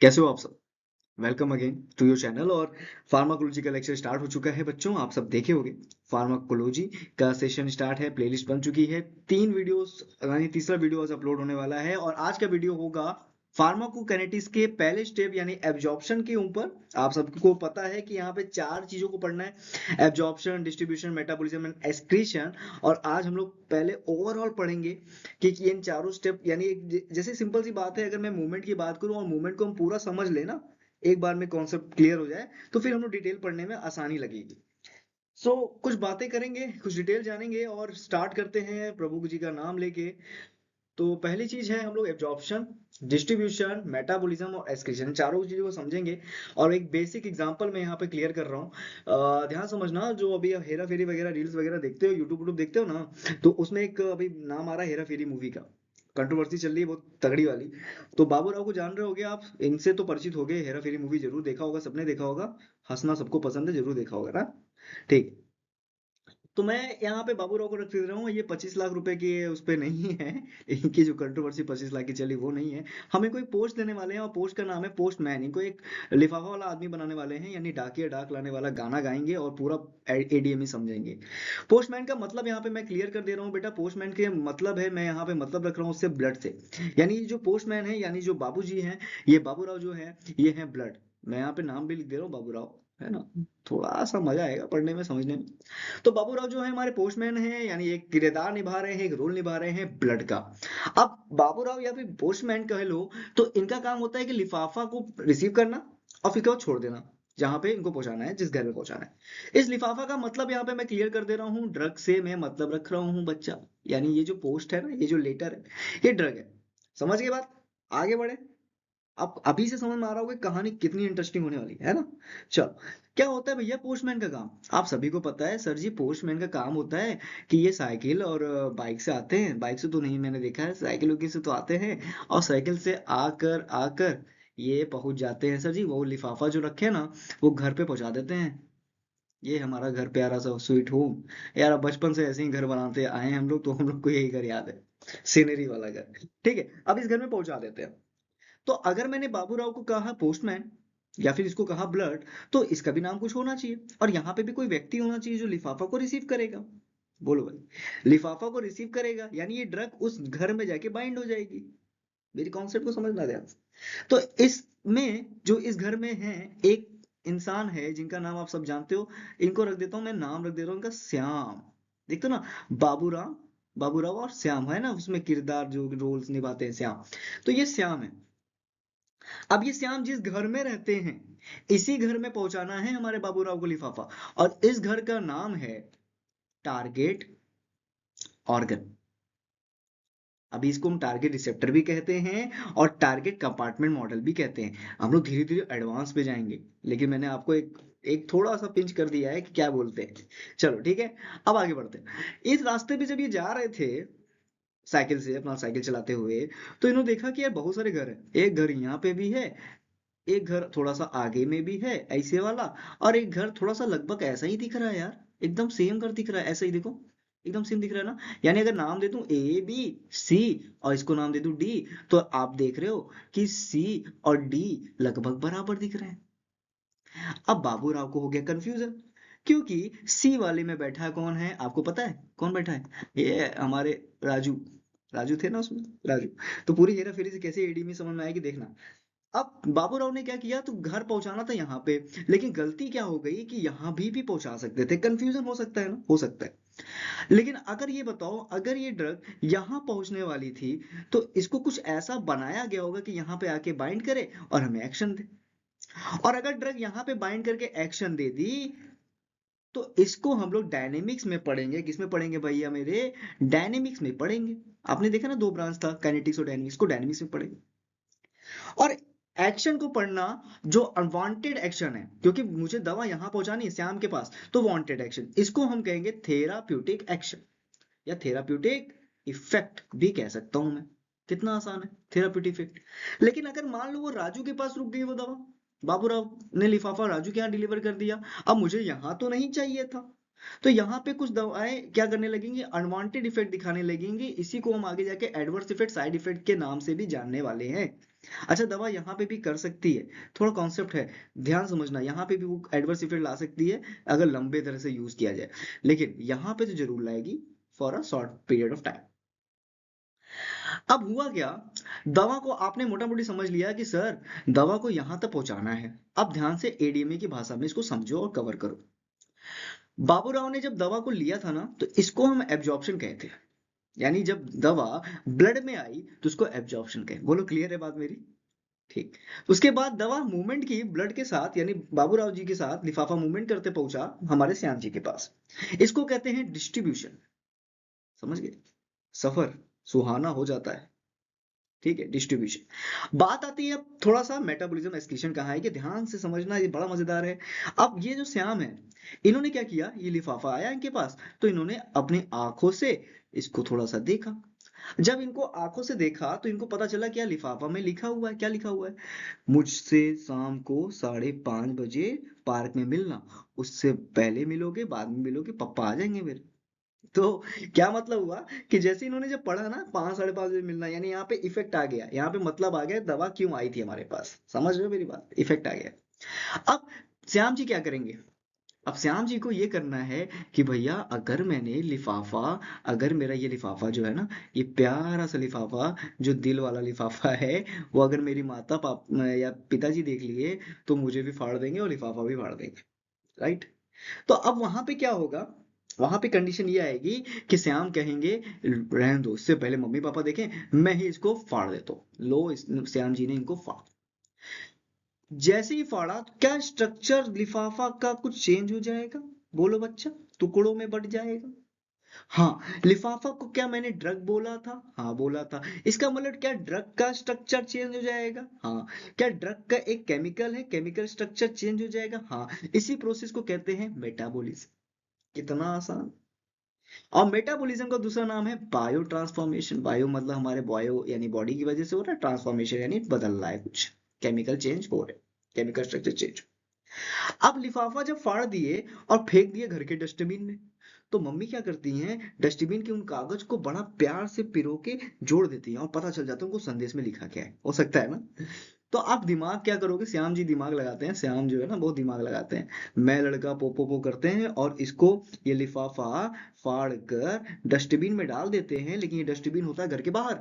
कैसे हो आप सब। Welcome again to your channel. और फार्माकोलॉजी का लेक्चर स्टार्ट हो चुका है बच्चों, आप सब देखे होंगे। फार्माकोलॉजी का सेशन स्टार्ट है, प्लेलिस्ट बन चुकी है, 3 वीडियोस यानी तीसरा वीडियो आज अपलोड होने वाला है। और आज का वीडियो होगा फार्माकोकाइनेटिक्स के पहले स्टेप यानी एब्जॉर्प्शन के ऊपर। आप सबको पता है कि यहाँ पे 4 चीजों को पढ़ना है: absorption, distribution, metabolism and excretion. और आज हम लोग पहले ओवरऑल पढ़ेंगे कि इन चारों स्टेप यानी जैसे सिंपल सी बात है, अगर मैं मूवमेंट की बात करूं और मूवमेंट को हम पूरा समझ लेना, एक बार में कॉन्सेप्ट क्लियर हो जाए, तो फिर हम लोग डिटेल पढ़ने में आसानी लगेगी। कुछ बातें करेंगे, कुछ डिटेल जानेंगे और स्टार्ट करते हैं प्रभु जी का नाम लेके। तो पहली चीज है, हम लोग एब्जॉर्प्शन, डिस्ट्रीब्यूशन, मेटाबॉलिज्म और एक्सक्रीशन, चारों चीजों को समझेंगे। और एक बेसिक एग्जांपल मैं यहाँ पे क्लियर कर रहा हूँ, ध्यान समझना। जो अभी हेरा फेरी वगैरह रील्स वगैरह देखते हो, यूट्यूब देखते हो ना, तो उसमें एक अभी नाम आ रहा है हेरा फेरी मूवी का। कंट्रोवर्सी चल रही है बहुत तगड़ी वाली। तो बाबू राव को जान रहे होगे आप, इनसे तो परिचित हो गए। हेरा फेरी मूवी जरूर देखा होगा, सबने देखा होगा। हंसना सबको पसंद है, जरूर देखा होगा ना। ठीक। तो मैं यहाँ पे बाबू राव को रख दे रहा हूँ, ये 25 लाख रुपए की उस पे नहीं है। इनकी जो कंट्रोवर्सी 25 लाख की चली वो नहीं है। हमें कोई पोस्ट देने वाले हैं और पोस्ट का नाम है पोस्टमैन। इनको एक लिफाफा वाला आदमी बनाने वाले हैं, यानी डाकिया डाक लाने वाला गाना गाएंगे और पूरा एडीएम ही समझेंगे। पोस्टमैन का मतलब यहाँ पे मैं क्लियर कर दे रहा हूँ बेटा। पोस्टमैन के मतलब है, मैं यहाँ पे मतलब रख रहा हूँ उससे ब्लड से। यानी जो पोस्टमैन है यानी जो बाबू जी हैं, ये बाबू राव जो है, ये है ब्लड। मैं यहाँ पे नाम भी लिख दे रहा हूँ बाबू राव, है ना। थोड़ा सा मजा आएगा पढ़ने में, समझने में। तो बाबूराव जो है हमारे पोस्टमैन हैं, यानी एक किरदार निभा रहे हैं, एक रोल निभा रहे हैं ब्लड का। अब बाबूराव या फिर पोस्टमैन कह लो, तो इनका काम होता है कि लिफाफा को रिसीव करना और फिर क्या छोड़ देना, जहां पे इनको पहुंचाना है, जिस घर में पहुंचाना है। इस लिफाफा का मतलब यहाँ पे मैं क्लियर कर दे रहा हूँ, ड्रग से मैं मतलब रख रहा हूँ बच्चा। यानी ये जो पोस्ट है ना, ये जो लेटर है, ये ड्रग है। समझ गए बात? आगे बढ़े। अब अभी से समझ में आ रहा होगा कि कहानी कितनी इंटरेस्टिंग होने वाली है ना। चलो, क्या होता है भैया पोस्टमैन का काम? आप सभी को पता है सर जी, पोस्टमैन का काम होता है कि ये साइकिल और बाइक से आते हैं। बाइक से तो नहीं, मैंने देखा है, साइकिल वगैरह से तो आते हैं। और साइकिल से आकर आकर ये पहुंच जाते हैं सर जी, वो लिफाफा जो रखे हैं ना, वो घर पे पहुंचा देते हैं। ये हमारा घर प्यारा सा स्वीट होम। यार अब बचपन से ऐसे ही घर बनाते आए हैं हम लोग, तो हम लोग को यही घर याद है, सीनरी वाला घर। ठीक है, अब इस घर में पहुंचा देते हैं। तो अगर मैंने बाबूराव को कहा पोस्टमैन या फिर इसको कहा ब्लड, तो इसका भी नाम कुछ होना चाहिए और यहाँ पे भी कोई व्यक्ति होना चाहिए जो लिफाफा को रिसीव करेगा। बोलो भाई, लिफाफा को रिसीव करेगा यानी ये ड्रग उस घर में जाके बाइंड हो जाएगी। मेरी कॉन्सेप्ट को समझना ध्यान से। तो इसमें जो इस घर में है, एक इंसान है जिनका नाम आप सब जानते हो। इनको रख देता हूं मैं, नाम रख दे रहा हूं इनका श्याम। देखते हो ना, बाबूराव, बाबूराव और श्याम है ना, उसमें किरदार जो रोल्स निभाते हैं श्याम। तो ये श्याम है। अब ये श्याम जिस घर में रहते हैं, इसी घर में पहुंचाना है हमारे बाबूराव को लिफाफा। और इस घर का नाम है टारगेट ऑर्गन। अभी इसको हम टारगेट रिसेप्टर भी कहते हैं और टारगेट कंपार्टमेंट मॉडल भी कहते हैं। हम लोग धीरे धीरे एडवांस पे जाएंगे, लेकिन मैंने आपको एक एक थोड़ा सा पिंच कर दिया है कि क्या बोलते हैं। चलो ठीक है, अब आगे बढ़ते हैं। इस रास्ते पे जब ये जा रहे थे साइकिल से, अपना साइकिल चलाते हुए, तो इन्होंने देखा कि यार बहुत सारे घर हैं। एक घर यहाँ पे भी है, एक घर थोड़ा सा आगे में भी है ऐसे वाला, और एक घर थोड़ा सा लगभग ऐसा ही दिख रहा है यार, एकदम सेम घर दिख रहा है, ऐसा ही देखो, एकदम सेम दिख रहा है ना। यानी अगर नाम दे दूं ए बी सी और इसको नाम दे दूं डी, तो आप देख रहे हो कि सी और डी लगभग बराबर दिख रहे हैं। अब बाबू राव को हो गया कंफ्यूजन, क्योंकि सी वाले में बैठा है कौन है, आपको पता है कौन बैठा है? ये हमारे राजू। राजू थे ना उसमें, राजू। तो पूरी हेरा फेरी से कैसे एडी में समझ में आएगी देखना। अब बाबूराव ने क्या किया, तो घर पहुंचाना था यहाँ पे, लेकिन गलती क्या हो गई कि यहाँ भी पहुंचा सकते थे। कंफ्यूजन हो सकता है ना, हो सकता है। लेकिन अगर ये बताओ, अगर ये ड्रग यहाँ पहुंचने वाली थी, तो इसको कुछ ऐसा बनाया गया होगा कि यहाँ पे आके बाइंड करे और हमें एक्शन दे। और अगर ड्रग यहाँ पे बाइंड करके एक्शन दे दी, तो इसको हम लोग डायनेमिक्स में पढ़ेंगे। किसमें पढ़ेंगे भैया मेरे? डायनेमिक्स में पढ़ेंगे। आपने देखा ना, दो ब्रांच था, काइनेटिक्स और डायनेमिक्स, को डायनेमिक्स में पढ़ेंगे। और एक्शन को पढ़ना, जो अनवांटेड एक्शन है, क्योंकि मुझे दवा यहां पहुंचानी है श्याम के पास, तो वांटेड एक्शन, इसको हम कहेंगे थेराप्यूटिक एक्शन या थेराप्यूटिक इफेक्ट भी कह सकता हूं मैं। कितना आसान है, थेराप्यूटिक इफेक्ट। लेकिन अगर मान लो वो राजू के पास रुक गई वो दवा, बाबूराव ने लिफाफा राजू के यहाँ डिलीवर कर दिया, अब मुझे यहां तो नहीं चाहिए था। तो यहाँ पे कुछ दवाएं क्या करने लगेंगी, अनवांटेड इफेक्ट दिखाने लगेंगी। इसी को हम आगे जाके एडवर्स इफेक्ट, साइड इफेक्ट के नाम से भी जानने वाले हैं। अच्छा, दवा यहाँ पे भी कर सकती है, थोड़ा कॉन्सेप्ट है, ध्यान समझना, यहाँ पे भी वो एडवर्स इफेक्ट ला सकती है अगर लंबे तरह से यूज किया जाए, लेकिन यहाँ पे तो जरूर लाएगी for a short period of time. अब हुआ क्या, दवा को आपने मोटा मोटी समझ लिया कि सर दवा को यहां तक पहुंचाना है। अब ध्यान से एडीएमए की भाषा में इसको समझो और कवर करो। बाबूराव ने जब दवा को लिया था ना, तो इसको हम एब्जॉर्प्शन कहते हैं। यानी जब दवा ब्लड में आई तो उसको एब्जॉर्प्शन कहे। बोलो क्लियर है बात मेरी? ठीक। उसके बाद दवा मूवमेंट की ब्लड के साथ, यानी बाबूराव जी के साथ लिफाफा मूवमेंट करते पहुंचा हमारे श्याम जी के पास। इसको कहते हैं डिस्ट्रीब्यूशन। समझ गए? सफर सुहाना हो जाता है। ठीक है, डिस्ट्रीब्यूशन। बात आती है अब थोड़ा सा मेटाबॉलिज्म एक्सक्रीशन कहाँ है, कि ध्यान से समझना, ये बड़ा मजेदार है। अब ये जो श्याम है, इन्होंने क्या किया, ये लिफाफा आया इनके पास, तो इन्होंने अपनी आंखों से इसको थोड़ा सा देखा। जब इनको आंखों से देखा तो इनको पता चला क्या लिफाफा में लिखा हुआ है, क्या लिखा हुआ है, मुझसे शाम को 5:30 बजे पार्क में मिलना, उससे पहले मिलोगे बाद में मिलोगे पापा आ जाएंगे मेरे। तो क्या मतलब हुआ कि जैसे इन्होंने जब पढ़ा ना 5 साढ़े 5 बजे मिलना, यानी यहाँ पे इफेक्ट आ गया, यहाँ पे मतलब आ गया दवा क्यों आई थी हमारे पास। समझ रहे हो मेरी बात? इफेक्ट आ गया। अब श्याम जी क्या करेंगे, अब श्याम जी को ये करना है कि भैया अगर मैंने लिफाफा, अगर मेरा ये लिफाफा जो है ना, ये प्यारा सा लिफाफा जो दिल वाला लिफाफा है, वो अगर मेरी माता पाप या पिताजी देख लिए तो मुझे भी फाड़ देंगे और लिफाफा भी फाड़ देंगे। राइट? तो अब वहां पे क्या होगा, वहां पे कंडीशन ये आएगी कि श्याम कहेंगे रहने दो, इससे पहले मम्मी पापा देखें मैं ही इसको फाड़ देता हूँ। लो श्याम जी ने इनको फाड़, जैसे ही फाड़ा तो क्या स्ट्रक्चर लिफाफा का कुछ चेंज हो जाएगा? बोलो बच्चा, टुकड़ों में बट जाएगा। हाँ, लिफाफा को क्या मैंने ड्रग बोला था? हाँ बोला था। इसका मतलब क्या ड्रग का स्ट्रक्चर चेंज हो जाएगा? हाँ। क्या ड्रग का एक केमिकल है, केमिकल स्ट्रक्चर चेंज हो जाएगा? हाँ। इसी प्रोसेस को कहते हैं मेटाबॉलिज्म। कितना आसान। और मेटाबॉलिज्म का दूसरा नाम है बायो ट्रांसफॉर्मेशन। बायो मतलब हमारे बायो यानी बॉडी की वजह से हो रहा है, ट्रांसफॉर्मेशन यानी बदल रहा है कुछ, केमिकल चेंज हो रहा है, केमिकल स्ट्रक्चर चेंज। अब लिफाफा जब फाड़ दिए और फेंक दिए घर के डस्टबिन में, तो मम्मी क्या करती हैं, डस्टबिन के उन कागज को बड़ा प्यार से पिरो के जोड़ देती हैं और पता चल जाता है उनको संदेश में लिखा क्या है। हो सकता है ना? तो आप दिमाग क्या करोगे, श्याम जी दिमाग लगाते हैं, श्याम जो है ना बहुत दिमाग लगाते हैं। मैं लड़का पो पो पो करते हैं और इसको, ये लिफाफा फाड़ कर डस्टबिन में डाल देते हैं, लेकिन ये डस्टबिन होता है घर के बाहर।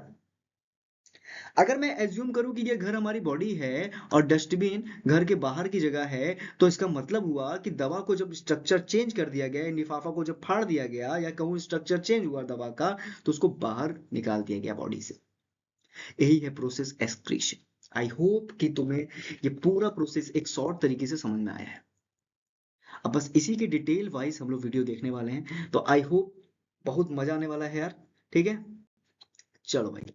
अगर मैं एज्यूम करूं कि ये घर हमारी बॉडी है और डस्टबिन घर के बाहर की जगह है, तो इसका मतलब हुआ कि दवा को जब स्ट्रक्चर चेंज कर दिया गया, लिफाफा को जब फाड़ दिया गया या कहूँ स्ट्रक्चर चेंज हुआ दवा का, तो उसको बाहर निकाल दिया गया बॉडी से। यही है प्रोसेस एक्सक्रीशन। आई होप कि तुम्हें ये पूरा प्रोसेस एक शॉर्ट तरीके से समझ में आया है। अब बस इसी की डिटेल वाइज हम लोग वीडियो देखने वाले हैं, तो आई होप बहुत मजा आने वाला है यार। ठीक है, चलो भाई,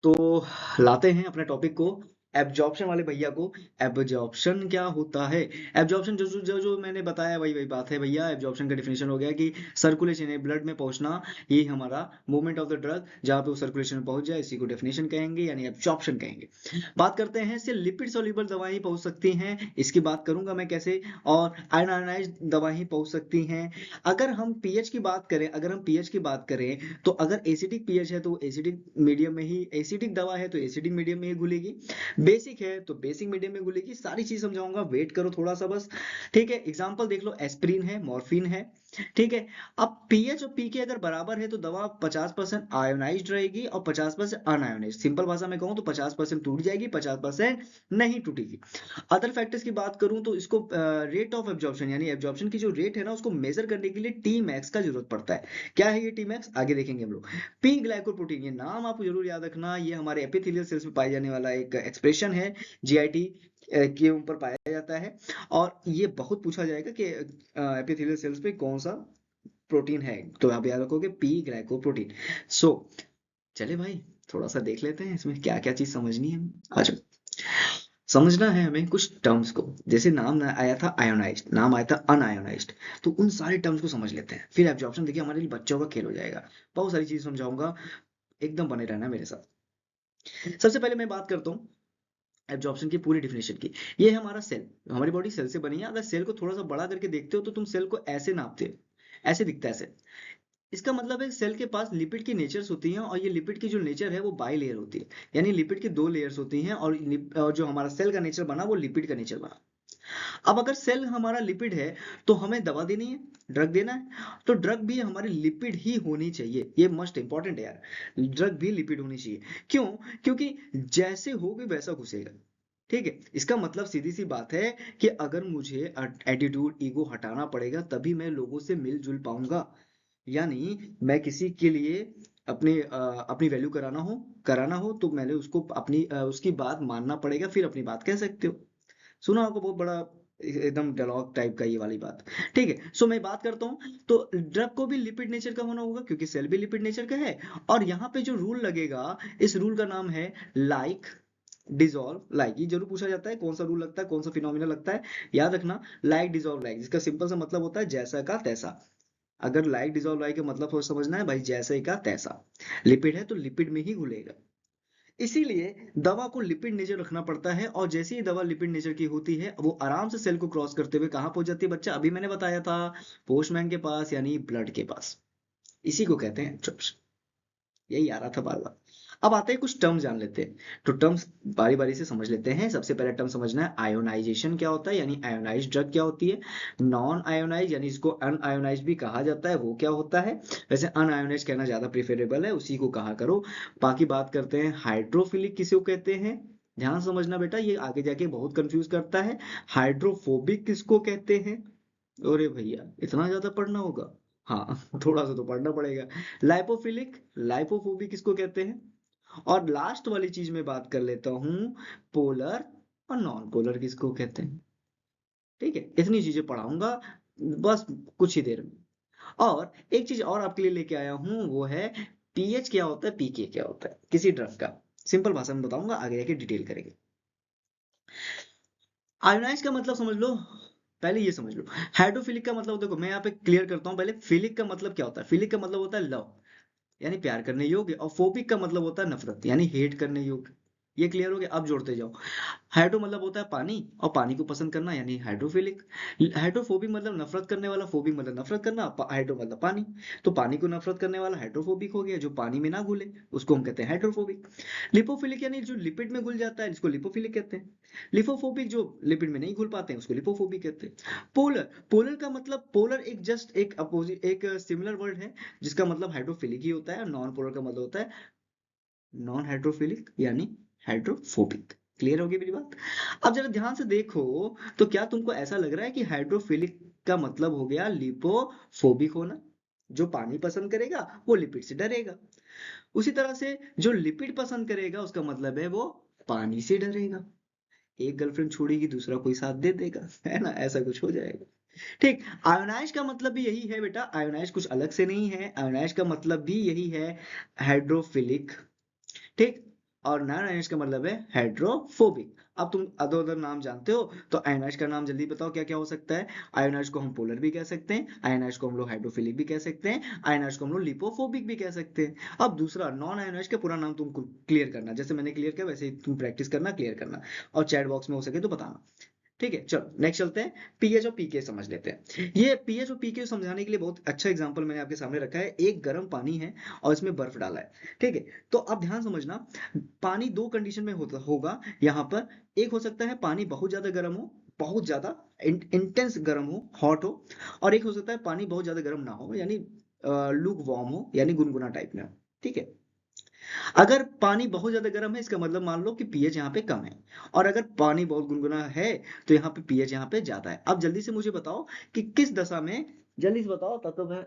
तो लाते हैं अपने टॉपिक को, एब्जॉर्प्शन वाले भैया को। एब्जॉर्प्शन क्या होता है? एब्जॉर्प्शन जो मैंने बताया वही वही बात है भैया। एब्जॉर्प्शन का डिफिनेशन हो गया कि सर्कुलेशन है, ब्लड में पहुंचना, ये हमारा मूवमेंट ऑफ द ड्रग जहां पे वो सर्कुलेशन में पहुंच जाए, इसी को डेफिनेशन कहेंगे यानी एब्जॉर्प्शन कहेंगे। बात करते हैं, सिर्फ लिपिड सॉल्युबल दवाएं पहुंच सकती हैं, इसकी बात करूंगा मैं कैसे, और आयनाइज्ड दवाएं पहुंच सकती हैं। अगर हम पीएच की बात करें, अगर हम पीएच की बात करें, तो अगर एसिडिक पीएच है तो एसिडिक मीडियम में ही, एसिडिक दवा है तो एसिडिक मीडियम में ही घुलेगी, बेसिक है तो बेसिक मीडियम में घुलेगी। सारी चीज समझाऊंगा, वेट करो थोड़ा सा बस। ठीक है, एग्जांपल देख लो, एस्प्रिन है, मॉर्फिन है। ठीक है। अब पीएच और पीके अगर बराबर है तो दवा 50% आयोनाइज्ड रहेगी और 50% अनआयोनाइज्ड। सिंपल भाषा में कहूं तो 50% टूट जाएगी, 50% नहीं टूटेगी। अदर फैक्टर्स की बात करूं तो इसको रेट ऑफ एब्जॉर्प्शन यानी एब्जॉर्प्शन की जो रेट है ना, उसको मेजर करने के लिए टी मैक्स का जरूरत पड़ता है। क्या है ये टी मैक्स, आगे देखेंगे हम लोग। पी ग्लाइकोप्रोटीन, ये नाम आप जरूर याद रखना, ये हमारे एपिथेलियल सेल्स में पाए जाने वाला एक एक्सप्रेशन है, जीआईटी के ऊपर पाया जाता है। और ये बहुत पूछा जाएगा कि एपिथेलियल सेल्स पे कौन सा प्रोटीन है, तो आप याद रखोगे पी ग्लाइकोप्रोटीन। सो चले भाई, थोड़ा सा देख लेते हैं इसमें क्या क्या चीज समझनी है। आज समझना है हमें कुछ टर्म्स को, जैसे नाम आया था आयोनाइज्ड, नाम आया था अनआयोनाइज्ड, तो उन सारे टर्म्स को समझ लेते हैं, फिर एब्जॉर्प्शन देखिए हमारे लिए बच्चों का खेल हो जाएगा। बहुत सारी चीज समझाऊंगा, एकदम बने रहना मेरे साथ। सबसे पहले मैं बात करता हूँ एब्जॉर्प्शन की पूरी डिफिनेशन की। ये है हमारा सेल, हमारी बॉडी सेल से बनी है। अगर सेल को थोड़ा सा बड़ा करके देखते हो तो तुम सेल को ऐसे नापते हो, ऐसे दिखता है ऐसे। इसका मतलब है सेल के पास लिपिड की नेचर्स होती हैं और ये लिपिड की जो नेचर है वो बाई लेयर होती है, यानी लिपिड की दो लेयर्स होती हैं और जो हमारा सेल का नेचर बना वो लिपिड का नेचर बना। अब अगर सेल हमारा लिपिड है तो हमें दवा देनी है, ड्रग देना है, तो ड्रग भी हमारी लिपिड ही होनी चाहिए, ये मस्ट इंपॉर्टेंट है यार, ड्रग भी लिपिड होनी चाहिए। क्यों? क्योंकि जैसे होगी वैसा घुसेगा। ठीक है, इसका मतलब सीधी सी बात है कि अगर मुझे एटीट्यूड ईगो हटाना पड़ेगा तभी मैं लोगों से मिलजुल पाऊंगा। यानी मैं किसी के लिए अपनी वैल्यू कराना हो तो मैंने उसको उसकी बात मानना पड़ेगा, फिर अपनी बात कह सकते हो। सुना होगा बहुत बड़ा एकदम डायलॉग टाइप का ये वाली बात। ठीक है, सो मैं बात करता हूँ। तो ड्रग को भी लिपिड नेचर का होना होगा क्योंकि सेल भी लिपिड नेचर का है। और यहाँ पे जो रूल लगेगा, इस रूल का नाम है लाइक डिजॉल्व लाइक। ये जरूर पूछा जाता है कौन सा रूल लगता है, कौन सा फिनोमिना लगता है। याद रखना, लाइक डिजॉल्व लाइक, जिसका सिंपल सा मतलब होता है जैसा का तैसा। अगर लाइक डिजॉल्व लाइक का मतलब हो समझना है भाई, जैसे का तैसा। लिपिड है तो लिपिड में ही घुलेगा। इसीलिए दवा को लिपिड नेचर रखना पड़ता है, और जैसे ही दवा लिपिड नेचर की होती है वो आराम से सेल को क्रॉस करते हुए कहाँ पहुंच जाती है बच्चा? अभी मैंने बताया था, पोस्टमैन के पास यानी ब्लड के पास। इसी को कहते हैं ट्रिप्स। यही आ रहा था बार बार। अब आते हैं कुछ टर्म जान लेते हैं। तो टर्म्स बारी बारी से समझ लेते हैं। सबसे पहले टर्म समझना है आयोनाइजेशन क्या होता है, यानी आयोनाइज ड्रग क्या होती है। नॉन आयोनाइज यानी इसको अनआयोनाइज भी कहा जाता है, वो क्या होता है। वैसे अनआयोनाइज कहना ज्यादा प्रेफरेबल है, उसी को कहा करो। बाकी बात करते हैं हाइड्रोफिलिक किसे कहते हैं। ध्यान समझना बेटा, ये आगे जाके बहुत कंफ्यूज करता है। हाइड्रोफोबिक किसको कहते हैं? अरे भैया इतना ज्यादा पढ़ना होगा। हाँ थोड़ा सा तो पढ़ना पड़ेगा। लाइपोफिलिक लाइपोफोबिक किसको कहते हैं? और लास्ट वाली चीज में बात कर लेता हूँ, पोलर और नॉन पोलर किसको कहते हैं। ठीक है, इतनी चीजें पढ़ाऊंगा बस कुछ ही देर में। और एक चीज और आपके लिए लेके आया हूँ, वो है पीएच क्या होता है, पीके क्या होता है किसी ड्रग का। सिंपल भाषा में बताऊंगा, आगे जाके डिटेल करेंगे। आयोनाइज का मतलब समझ लो, पहले ये समझ लो। हाइड्रोफिलिक का मतलब देखो मैं यहाँ पे क्लियर करता हूँ पहले। फिलिक का मतलब क्या होता है? फिलिक का मतलब होता है लव, यानी प्यार करने योग्य। और फोबिक का मतलब होता है नफरत, यानी हेट करने योग्य। ये क्लियर हो गया, अब जोड़ते जाओ। हाइड्रो मतलब होता है पानी, और पानी को पसंद करना यानी हाइड्रोफिलिक। हाइड्रोफोबिक मतलब नफरत करने वाला, फोबिक मतलब नफरत करना, हाइड्रो मतलब पानी। तो पानी को नफरत करने वाला हाइड्रोफोबिक हो गया, जो पानी में ना घुले उसको हम कहते हैं हाइड्रोफोबिक। लिपोफिलिक यानी जो लिपिड में घुल जाता है इसको लिपोफिलिक कहते हैं। लिपोफोबिक जो लिपिड में नहीं घुल पाते हैं उसको लिपोफोबिक कहते हैं। पोलर पोलर का मतलब, पोलर एक जस्ट एक अपोजिट एक सिमिलर वर्ड है जिसका मतलब हाइड्रोफिलिक ही होता है। और नॉन पोलर का मतलब होता है नॉन हाइड्रोफिलिक यानी हाइड्रोफोबिक। क्लियर होगी मेरी बात? अब जरा ध्यान से देखो, तो क्या तुमको ऐसा लग रहा है कि हाइड्रोफिलिक का मतलब हो गया लिपोफोबिक होना? जो पानी पसंद करेगा वो लिपिड से डरेगा। उसी तरह से जो लिपिड पसंद करेगा उसका मतलब है वो पानी से डरेगा। एक गर्लफ्रेंड छोड़ेगी दूसरा कोई साथ दे देगा, है ना, ऐसा कुछ हो जाएगा। ठीक। आयोनाइज का मतलब भी यही है बेटा, आयोनाइज कुछ अलग से नहीं है, आयोनाइज का मतलब भी यही है, हाइड्रोफिलिक। ठीक। और नॉन आयनाइज का मतलब है हाइड्रोफोबिक। अब तुम अदर अदर नाम जानते हो, तो आयनाइज का नाम जल्दी बताओ क्या क्या हो सकता है। आयनाइज को हम पोलर भी कह सकते हैं, आयनाइज को हम लोग हाइड्रोफिलिक भी कह सकते हैं, आयनाइज को हम लोग लिपोफोबिक भी कह सकते हैं। अब दूसरा नॉन आयनाइज का पूरा नाम तुमको क्लियर करना, जैसे मैंने क्लियर किया वैसे ही तुम प्रैक्टिस करना, क्लियर करना, और चैट बॉक्स में हो सके तो बताना। ठीक है, चलो नेक्स्ट चलते हैं, पीएच और पीके समझ लेते हैं। ये पीएच और पीके समझाने के लिए बहुत अच्छा एग्जांपल मैंने आपके सामने रखा है। एक गर्म पानी है और इसमें बर्फ डाला है। ठीक है, तो अब ध्यान समझना, पानी दो कंडीशन में होगा यहाँ पर। एक हो सकता है पानी बहुत ज्यादा गर्म हो, बहुत ज्यादा इंटेंस गर्म हो, हॉट हो। और एक हो सकता है पानी बहुत ज्यादा गर्म ना हो, यानी लूक वार्म हो, यानी गुनगुना टाइप में हो। ठीक है, अगर पानी बहुत ज्यादा गर्म है इसका मतलब मान लो कि पीएच यहाँ पे कम है, और अगर पानी बहुत गुनगुना है तो यहाँ पे पीएच यहाँ पे ज्यादा है। अब जल्दी से मुझे बताओ कि किस दशा में, जल्दी से बताओ तब तो मैं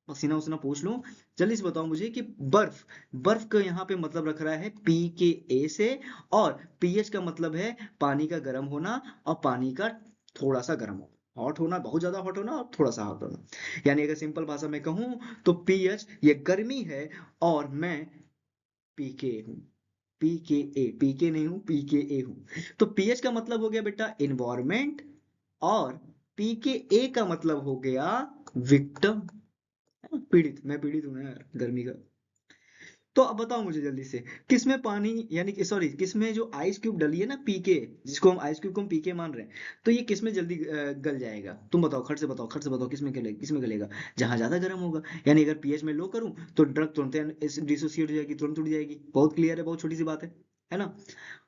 पसीना उसीना पूछ लूं। जल्दी से बताओ मुझे कि बर्फ, बर्फ का यहाँ पे मतलब रख रहा है पी के ए से, और पीएच का मतलब है पानी का गर्म होना और पानी का थोड़ा सा गर्म होना, हॉट होना, बहुत ज्यादा हॉट होना और थोड़ा सा हॉट होना। यानी अगर सिंपल भाषा में कहूं तो पीएच ये गर्मी है, और मैं पीके हूँ। पीके नहीं हूँ, पीके ए हूँ। तो पीएच का मतलब हो गया बेटा इन्वायरमेंट, और पीके ए का मतलब हो गया विक्टिम, पीड़ित। मैं पीड़ित हूँ यार गर्मी का। तो अब बताओ मुझे जल्दी से, किसमें पानी यानी कि सॉरी किसमें जो आइस क्यूब डली है ना पीके, जिसको हम आइस क्यूब को हम पीके मान रहे हैं, तो ये किसमें जल्दी गल जाएगा? तुम बताओ, खट से बताओ, खट से बताओ, किसमें गलेगा? जहां ज्यादा गर्म होगा। यानी अगर पीएच में लो करूं तो ड्रग तुरंत डिसोसिएट हो जाएगी, तुरंत उड़ जाएगी। बहुत क्लियर है, बहुत छोटी सी बात है ना?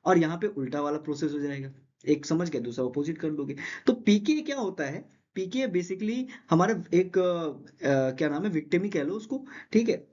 और यहाँ पे उल्टा वाला प्रोसेस हो जाएगा, एक समझ गया, दूसरा अपोजिट कर लोगे। तो पीके क्या होता है? पीके बेसिकली हमारा एक क्या नाम है, विक्टिम ही कह लो उसको, ठीक है?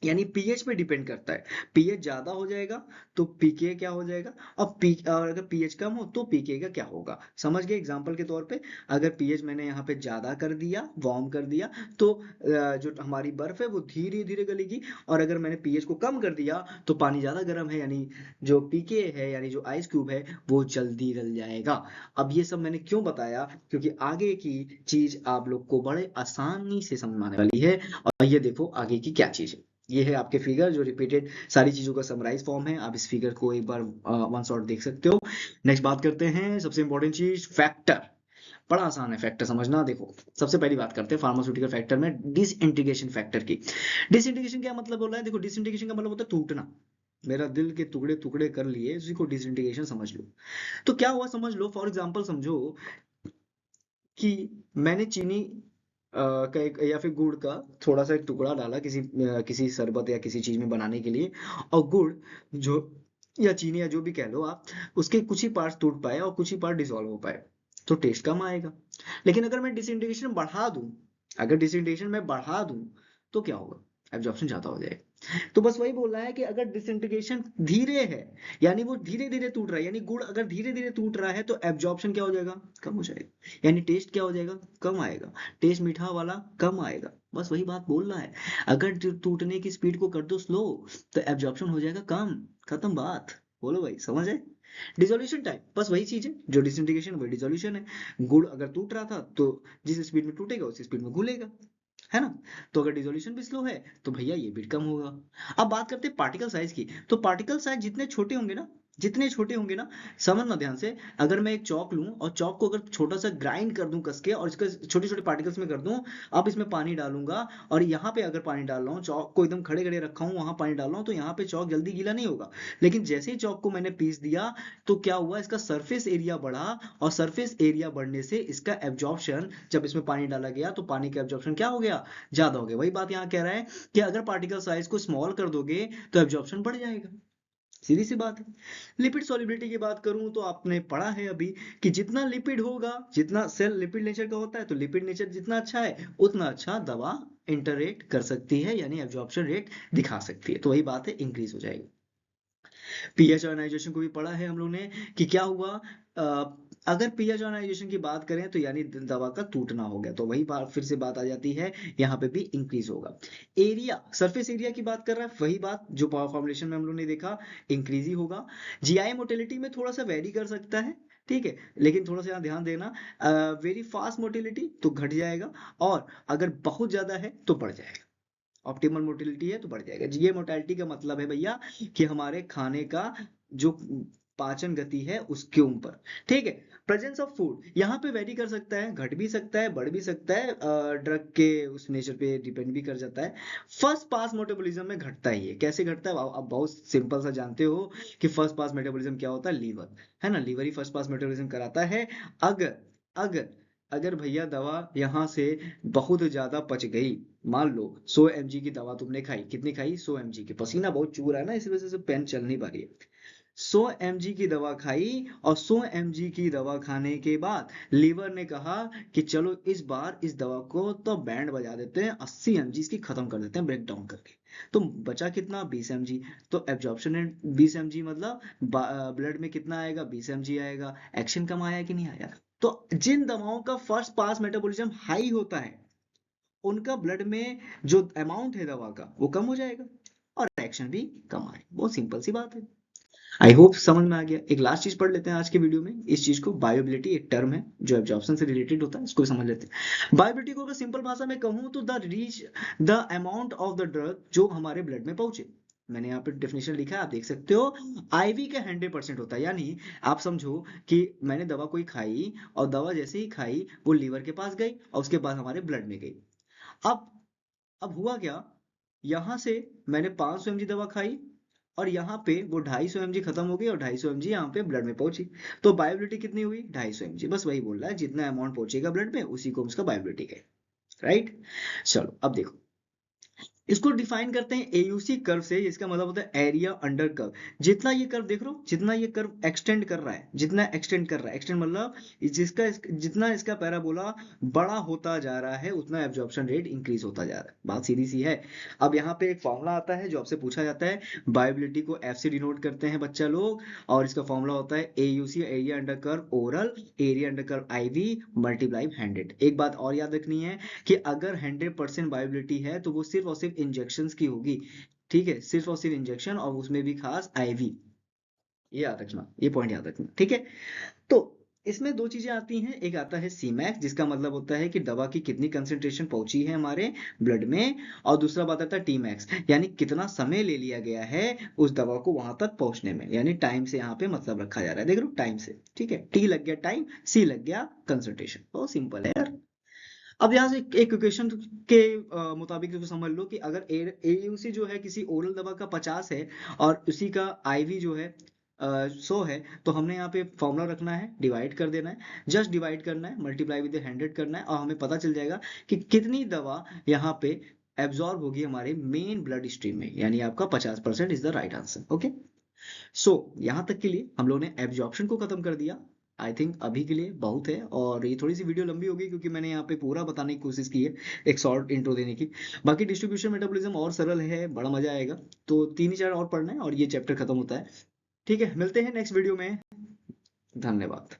यानी पीएच पे डिपेंड करता है। पीएच ज्यादा हो जाएगा तो पीके क्या हो जाएगा, और अगर पीएच कम हो तो पीके का क्या होगा? समझ गए? एग्जांपल के तौर पे, अगर पीएच मैंने यहाँ पे ज्यादा कर दिया, वार्म कर दिया, तो जो हमारी बर्फ है वो धीरे धीरे गलेगी। और अगर मैंने पीएच को कम कर दिया तो पानी ज्यादा गर्म है, यानी जो पीके है यानी जो आइस क्यूब है वो जल्दी गल जाएगा। अब ये सब मैंने क्यों बताया? क्योंकि आगे की चीज आप लोग को बड़े आसानी से समझ में आने वाली है। और ये देखो आगे की क्या चीज है। ये है आपके फिगर जो रिपीटेड सारी चीजों का समराइज फॉर्म है। आप इस फिगर को एक बार वन शॉट देख सकते हो। नेक्स्ट बात करते हैं सबसे इंपॉर्टेंट चीज, फैक्टर। बड़ा आसान है फैक्टर समझना। देखो सबसे पहली बात करते हैं फार्मास्यूटिकल फैक्टर में डिसइंटीग्रेशन फैक्टर की। डिसइंटीग्रेशन क्या मतलब बोल रहा है? देखो डिसइंटीग्रेशन का मतलब होता है टूटना। मेरा दिल के टुकड़े टुकड़े कर लिए, उसी को डिसइंटीग्रेशन समझ लो। तो क्या हुआ समझ लो, फॉर एग्जांपल समझो कि मैंने चीनी का एक या फिर गुड़ का थोड़ा सा एक टुकड़ा डाला किसी शरबत या किसी चीज में बनाने के लिए। और गुड़ जो या चीनी या जो भी कह लो आप, उसके कुछ ही पार्ट्स टूट पाए और कुछ ही पार्ट डिसॉल्व हो पाए, तो टेस्ट कम आएगा। लेकिन अगर मैं डिसइंटीग्रेशन बढ़ा दूं, अगर डिसइंटीग्रेशन मैं बढ़ा दूं तो क्या होगा? एब्जॉर्प्शन ज्यादा हो जाएगा। तो बस वही बोल रहा है कि अगर डिसइंटीग्रेशन धीरे है, यानी वो धीरे धीरे टूट रहा है, यानी गुड़ अगर धीरे धीरे टूट रहा है तो एब्जॉर्प्शन क्या हो जाएगा? कम हो जाएगा। यानी टेस्ट क्या हो जाएगा? कम आएगा। टेस्ट मीठा वाला कम आएगा। बस वही बात बोल रहा है। अगर टूटने की स्पीड को कर दो स्लो तो एब्जॉर्प्शन हो जाएगा कम। खत्म बात। बोलो भाई, समझ है? डिसोल्यूशन टाइम बस वही चीज है, जो डिसइंटीग्रेशन वही डिसोल्यूशन है। गुड़ अगर टूट रहा था तो जिस स्पीड में टूटेगा उसी स्पीड में घुलेगा, है ना? तो अगर डिसोल्यूशन भी स्लो है तो भैया ये भी कम होगा। अब बात करते हैं पार्टिकल साइज की। तो पार्टिकल साइज जितने छोटे होंगे ना, समझना ध्यान से। अगर मैं एक चौक लूं और चौक को अगर छोटा सा ग्राइंड कर दूं कस के और इसके छोटे छोटे पार्टिकल्स में कर दूं, अब इसमें पानी डालूंगा और यहाँ पे अगर पानी डाल रहा हूँ, चौक को एकदम खड़े खड़े रखा हूँ, वहां पानी डाल रहा हूँ, तो यहाँ पे चौक जल्दी गीला नहीं होगा। लेकिन जैसे ही चौक को मैंने पीस दिया तो क्या हुआ, इसका सरफेस एरिया बढ़ा, और सरफेस एरिया बढ़ने से इसका एब्जॉर्प्शन, जब इसमें पानी डाला गया तो पानी का एब्जॉर्प्शन क्या हो गया? ज्यादा हो गया। वही बात यहाँ कह रहा है कि अगर पार्टिकल साइज को स्मॉल कर दोगे तो एब्जॉर्प्शन बढ़ जाएगा। सीधी सी बात है। लिपिड सॉल्युबिलिटी की बात करूं तो आपने पढ़ा है अभी कि जितना लिपिड होगा, जितना सेल लिपिड नेचर का होता है, तो लिपिड नेचर जितना अच्छा है उतना अच्छा दवा इंटरेक्ट कर सकती है, यानी एब्जॉर्प्शन रेट दिखा सकती है। तो वही बात है, इंक्रीज हो जाएगी। पीएच आयनाइजेशन को भी पढ़ा है हम लोग ने कि क्या हुआ, अगर पीएच आयनाइजेशन की बात करें तो यानी दवा का टूटना हो गया, तो वही बात फिर से बात आ जाती है, यहाँ पे भी इंक्रीज होगा। एरिया, सरफेस एरिया की बात कर रहा है, वही बात जो पावर फॉर्मुलेशन में हम लोग ने देखा, इंक्रीज ही होगा। जीआई मोटिलिटी में थोड़ा सा वेरी कर सकता है, ठीक है, लेकिन थोड़ा सा यहाँ ध्यान देना, वेरी फास्ट मोटिलिटी तो घट जाएगा, और अगर बहुत ज्यादा है तो बढ़ जाएगा। ऑप्टिमल मोटिलिटी है तो बढ़ जाएगा। ये मोटिलिटी का मतलब है भैया कि हमारे खाने का जो पाचन गति है उसके ऊपर, ठीक है। प्रेजेंस ऑफ फूड यहाँ पे वेरी कर सकता है, घट भी सकता है, बढ़ भी सकता है, ड्रग के उस नेचर पे डिपेंड भी कर जाता है। फर्स्ट पास मेटाबॉलिज्म में घटता ही है। कैसे घटता है? आप बहुत सिंपल सा जानते हो कि फर्स्ट पास मेटाबॉलिज्म क्या होता है, लीवर, है ना? लीवर ही फर्स्ट पास मेटाबॉलिज्म कराता है। अगर अगर अगर भैया दवा यहाँ से बहुत ज्यादा पच गई, मान लो 100 mg की दवा तुमने खाई, कितनी खाई? 100 mg की। पसीना बहुत चू रहा है ना, इस वजह से पेन चल नहीं पा रही है। 100 mg की दवा खाई, और 100 mg की दवा खाने के बाद लीवर ने कहा कि चलो इस बार इस दवा को तो बैंड बजा देते हैं, 80 mg इसकी खत्म कर देते हैं ब्रेक डाउन करके। तो बचा कितना? 20 mg। तो एब्जॉर्प्शन रेट 20 mg मतलब ब्लड में कितना आएगा? 20 mg आएगा। एक्शन कम आया कि नहीं आया? तो जिन दवाओं का फर्स्ट पास मेटाबॉलिज्म हाई होता है उनका ब्लड में जो अमाउंट है दवा का वो कम हो जाएगा, और एक्शन भी कम आएगा। बहुत सिंपल सी बात है। आई होप समझ में आ गया। एक लास्ट चीज पढ़ लेते हैं आज के वीडियो में, इस चीज को, बायोबिलिटी एक टर्म है जो एब्जॉर्प्शन से रिलेटेड होता है, इसको भी समझ लेते हैं। बायोबिलिटी को अगर सिंपल भाषा में कहूं तो the reach the amount of the drug जो हमारे ब्लड में पहुंचे। मैंने यहाँ पे डेफिनेशन लिखा है, आप देख सकते हो। आईवी का 100% होता है, यानी आप समझो कि मैंने दवा कोई खाई और दवा जैसे ही खाई वो लीवर के पास गई और उसके बाद हमारे ब्लड में गई। अब अब हुआ क्या यहाँ से मैंने 500 mg दवा खाई और यहाँ पे वो 250 mg खत्म हो गई और 250 mg यहाँ पे ब्लड में पहुंची। तो बायोबिलिटी कितनी हुई? 250 mg। बस वही बोल रहा है, जितना अमाउंट पहुंचेगा ब्लड में उसी को उसका बायोबिलिटी है। राइट। चलो अब देखो, इसको डिफाइन करते हैं एयूसी कर्व से। इसका मतलब होता है एरिया अंडर कर्व। जितना ये कर्व देख रहे हो, जितना ये कर्व एक्सटेंड कर रहा है, जितना एक्सटेंड कर रहा है, एक्सटेंड मतलब जितना इसका पैराबोला बड़ा होता जा रहा है उतना एब्जॉर्प्शन रेट इंक्रीज होता जा रहा है। बात सीधी सी है। अब यहाँ पे एक फॉर्मूला आता है जो आपसे पूछा जाता है, बायोबिलिटी को एफ से डिनोट करते हैं बच्चा लोग, और इसका फॉर्मूला होता है AUC area under curve oral, area under curve IV multiply 100। एक बात और याद रखनी है कि अगर 100% बायोबिलिटी है तो वो सिर्फ और सिर्फ इंजेक्शन की होगी। ठीक है, सिर्फ और सिर्फ इंजेक्शन, और उसमें भी खास आईवी। ये याद रखना, ये पॉइंट याद रखना, ठीक है। तो इसमें दो चीजें आती हैं, एक आता है सी मैक्स जिसका मतलब होता है कि दवा की कितनी कंसेंट्रेशन पहुंची है हमारे ब्लड में, और दूसरा बात आता है टी मैक्स, यानी कितना समय ले लिया गया है उस दवा को वहां तक पहुंचने में, यानी टाइम से यहाँ पे मतलब रखा जा रहा है। देख लो टाइम से, ठीक है, टी लग गया टाइम, सी लग गया कंसेंट्रेशन। बहुत सिंपल है यार। अब यहाँ से एक इक्वेशन के मुताबिक तो समझ लो कि अगर एयूसी जो है किसी ओरल दवा का 50 है और उसी का आईवी जो है 100 है, तो हमने यहाँ पे फॉर्मूला रखना है, डिवाइड कर देना है, जस्ट डिवाइड करना है, मल्टीप्लाई विद 100 करना है, और हमें पता चल जाएगा कि कितनी दवा यहाँ पे एब्जॉर्ब होगी हमारे मेन ब्लड स्ट्रीम में, यानी आपका 50% is the right answer. Okay. So यहाँ तक के लिए हम लोगों ने एब्जॉर्प्शन को खत्म कर दिया। आई थिंक अभी के लिए बहुत है, और ये थोड़ी सी वीडियो लंबी होगी क्योंकि मैंने यहाँ पे पूरा बताने की कोशिश की है, एक शॉर्ट इंट्रो देने की। बाकी डिस्ट्रीब्यूशन मेटाबॉलिज्म और सरल है, बड़ा मजा आएगा। तो 3 ही 4 और पढ़ना है और ये चैप्टर खत्म होता है। ठीक है, मिलते हैं नेक्स्ट वीडियो में। धन्यवाद।